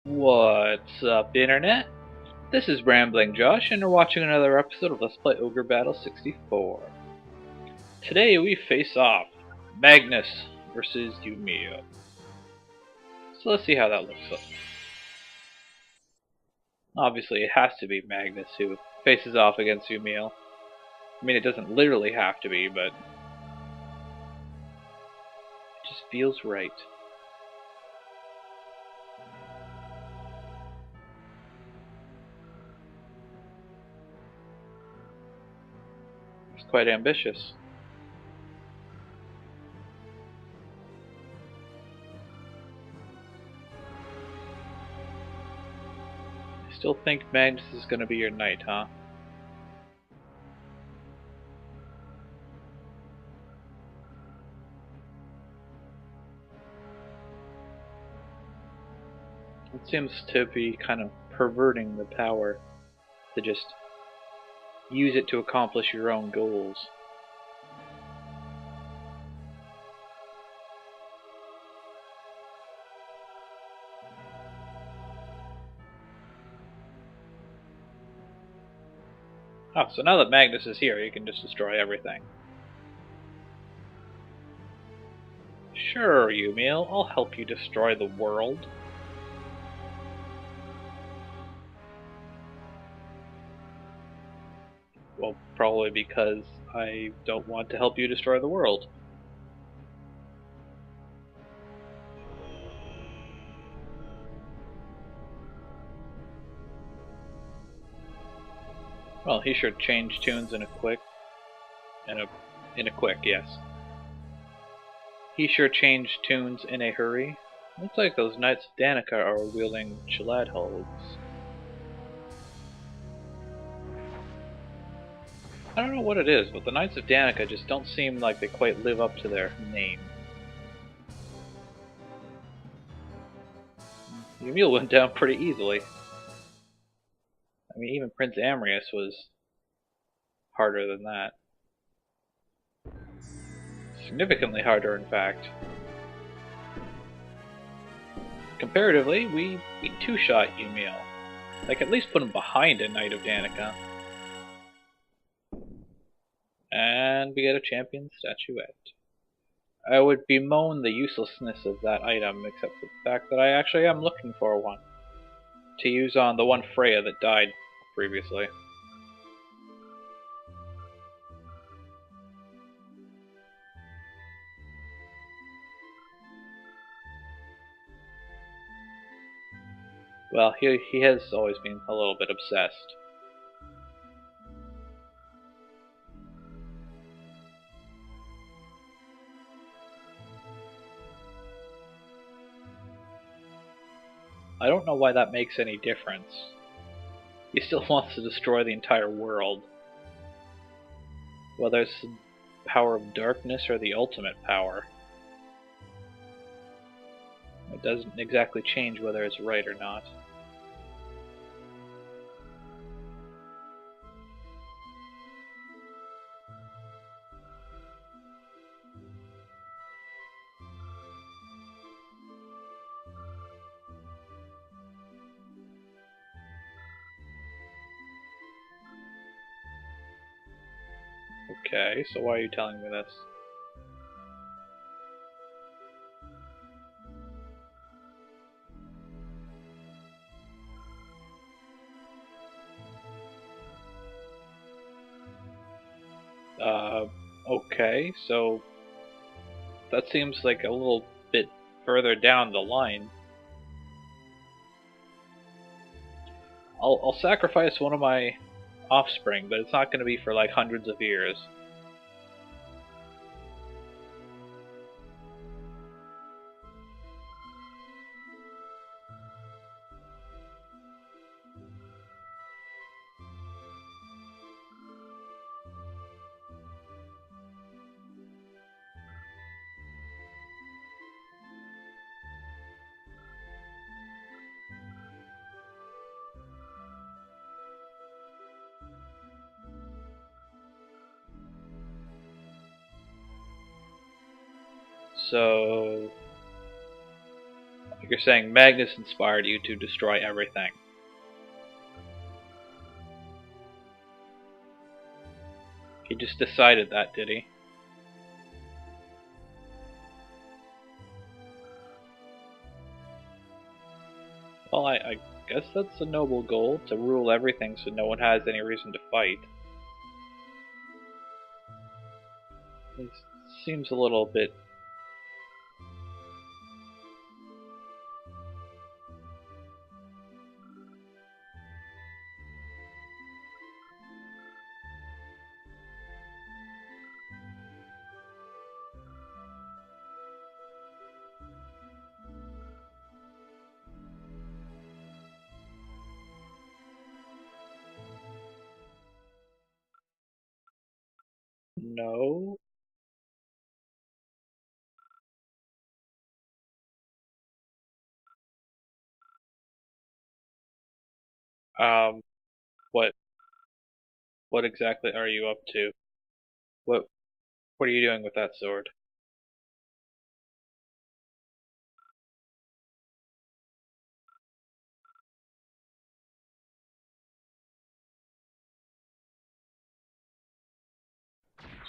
What's up, Internet? This is Rambling Josh, and you're watching another episode of Let's Play Ogre Battle 64. Today we face off Magnus versus Yumio. So let's see how that looks like. Obviously, it has to be Magnus who faces off against Yumio. I mean, it doesn't literally have to be, but it just feels right. It's quite ambitious. I still think Magnus is going to be your knight, huh? It seems to be kind of perverting the power to just use it to accomplish your own goals. Oh, so now that Magnus is here, you can just destroy everything. Sure, Yumio, I'll help you destroy the world. Well, probably because I don't want to help you destroy the world. Well, he sure changed tunes in a quick. In a quick, yes. He sure changed tunes in a hurry. Looks like those Knights of Danica are wielding Chalad hulls. I don't know what it is, but the Knights of Danica just don't seem like they quite live up to their name. Yumio went down pretty easily. I mean, even Prince Amrius was harder than that. Significantly harder, in fact. Comparatively, we two-shot Yumio. Like, at least put him behind a Knight of Danica. And we get a champion statuette. I would bemoan the uselessness of that item, except for the fact that I actually am looking for one. To use on the one Freya that died previously. Well, he has always been a little bit obsessed. I don't know why that makes any difference. He still wants to destroy the entire world. Whether it's the power of darkness or the ultimate power. It doesn't exactly change whether it's right or not. Okay, so why are you telling me this? Okay, so that seems like a little bit further down the line. I'll sacrifice one of my offspring, but it's not going to be for like hundreds of years. So You're saying Magnus inspired you to destroy everything. He just decided that, did he? Well, I guess that's a noble goal, to rule everything so no one has any reason to fight. It seems a little bit... No? Um, what what exactly are you up to? What what are you doing with that sword?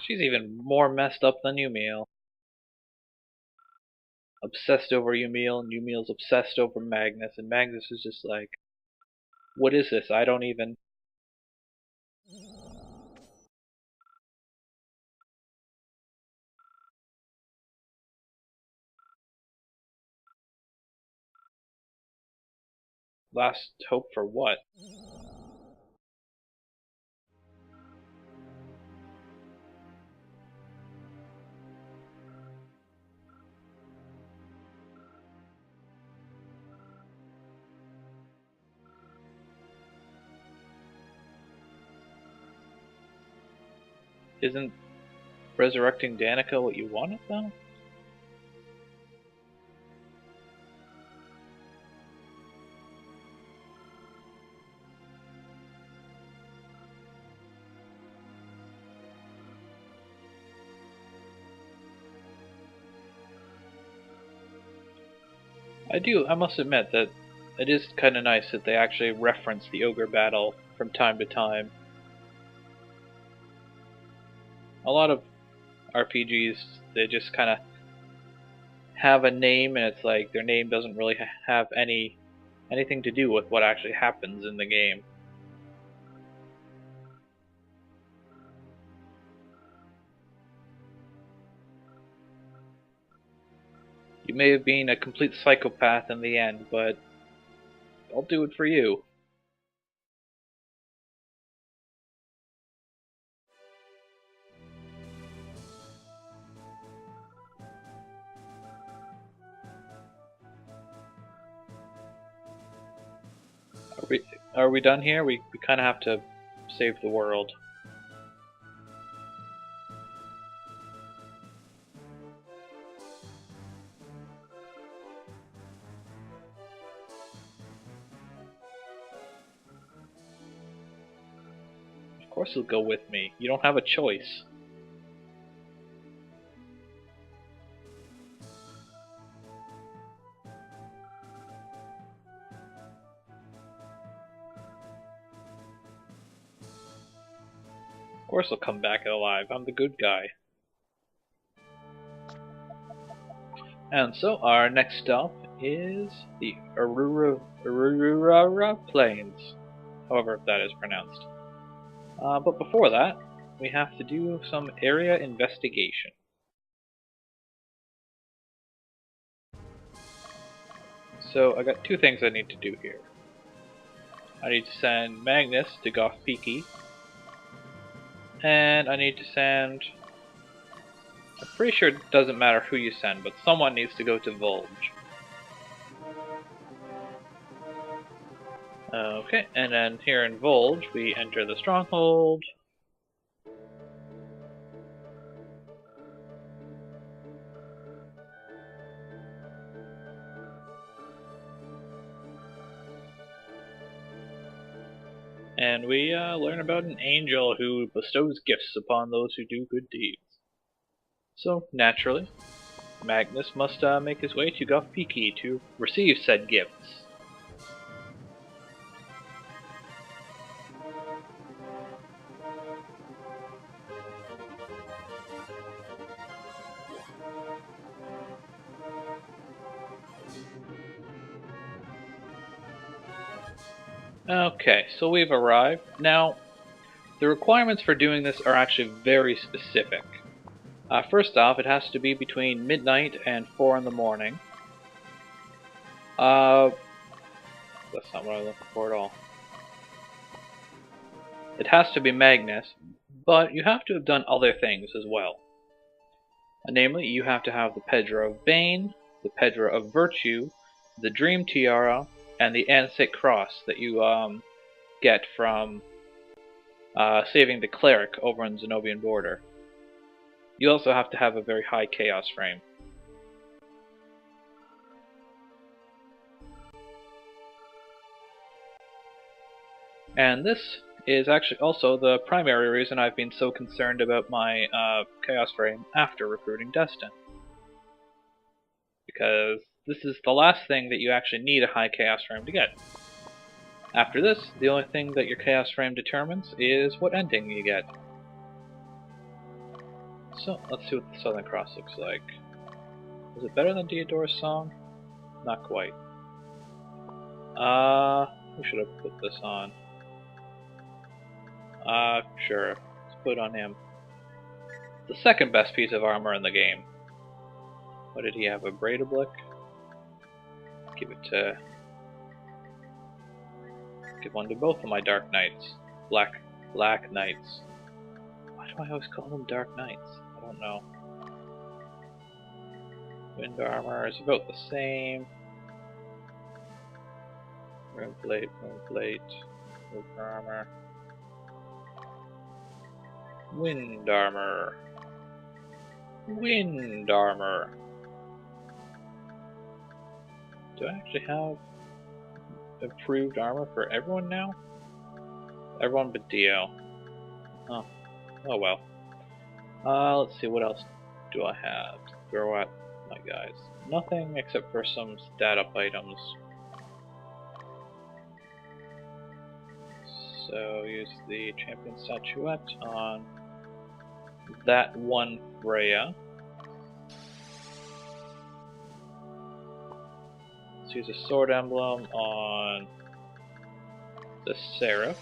She's even more messed up than Yumiel. Obsessed over Yumiel, and Yumiel's obsessed over Magnus, and Magnus is just like, what is this? I don't even... Last hope for what? Isn't resurrecting Danica what you wanted, though? I must admit that it is kind of nice that they actually reference the Ogre battle from time to time. A lot of RPGs, they just kind of have a name, and it's like their name doesn't really have anything to do with what actually happens in the game. You may have been a complete psychopath in the end, but I'll do it for you. Are we done here? We kind of have to save the world. Of course you'll go with me. You don't have a choice. Of course I'll come back alive. I'm the good guy. And so our next stop is the Arurara Plains, however that is pronounced. But before that, we have to do some area investigation. So I got two things I need to do here. I need to send Magnus to Goth Peaky, and I need to send... I'm pretty sure it doesn't matter who you send, but someone needs to go to Volge. Okay, and then here in Volge, we enter the stronghold. And we learn about an angel who bestows gifts upon those who do good deeds. So, naturally, Magnus must make his way to Gulf-Peaky to receive said gifts. Okay, so we've arrived. Now, the requirements for doing this are actually very specific. First off, it has to be between midnight and 4 in the morning. That's not what I'm looking for at all. It has to be Magnus, but you have to have done other things as well. Namely, you have to have the Pedro of Bane, the Pedro of Virtue, the Dream Tiara, and the Ansate Cross that you get from saving the Cleric over on Zenobian border. You also have to have a very high Chaos frame. And this is actually also the primary reason I've been so concerned about my Chaos frame after recruiting Destin. Because this is the last thing that you actually need a high Chaos frame to get. After this, the only thing that your Chaos frame determines is what ending you get. So, let's see what the Southern Cross looks like. Is it better than Deodora's song? Not quite. Who should I put this on? Sure. Let's put it on him. The second best piece of armor in the game. What did he have? A Braidable? Give it to... Give one to both of my Dark Knights. Black Knights. Why do I always call them Dark Knights? I don't know. Wind armor is about the same. Moonblade, Wind armor. Wind armor. Wind armor. Do I actually have improved armor for everyone now? Everyone but Dio. Oh. Oh well. Let's see, what else do I have to throw at my guys? Nothing except for some stat up items. So use the champion statuette on that one Freya. Let's use a sword emblem on the Seraph.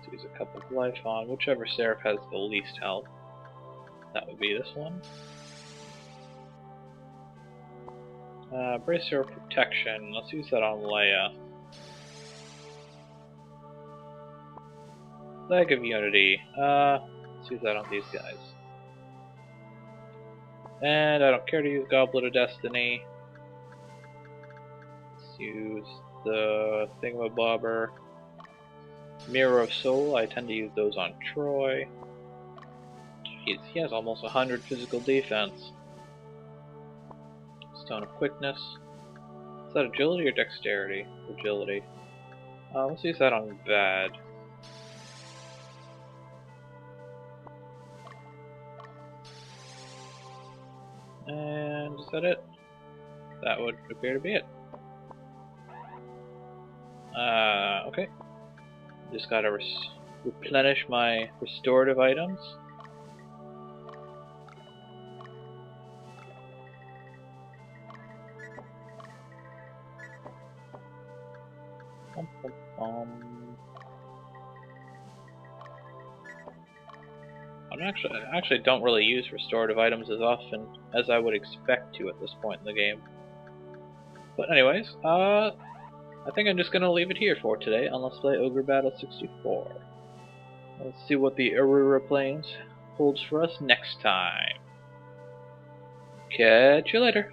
Let's use a cup of life on whichever Seraph has the least health. That would be this one. Bracer of Protection. Let's use that on Leia. Flag of Unity. Let's use that on these guys. And I don't care to use Goblet of Destiny. Let's use the Thingamabobber. Mirror of Soul. I tend to use those on Troy. Jeez, he has almost 100 physical defense. Stone of Quickness. Is that Agility or Dexterity? Agility. Let's use that on Vad. And is that it? That would appear to be it. Okay. Just gotta replenish my restorative items. I actually don't really use restorative items as often as I would expect to at this point in the game. But anyways, I think I'm just going to leave it here for today on Let's Play Ogre Battle 64. Let's see what the Aurora Plains holds for us next time. Catch you later.